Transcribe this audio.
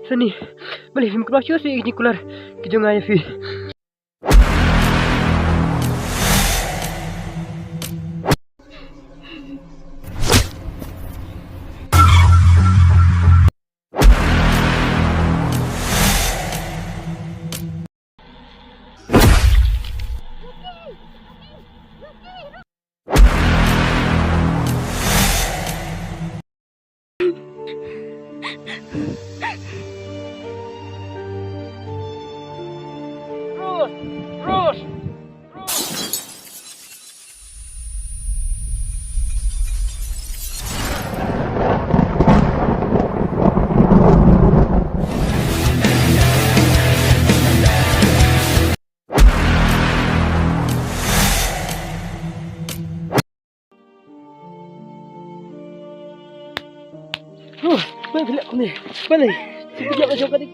Seni. Boleh film keluar si ini keluar. Kejangan ya fi. Terus. Balik aku ni. Balik. Sekejap macam kali.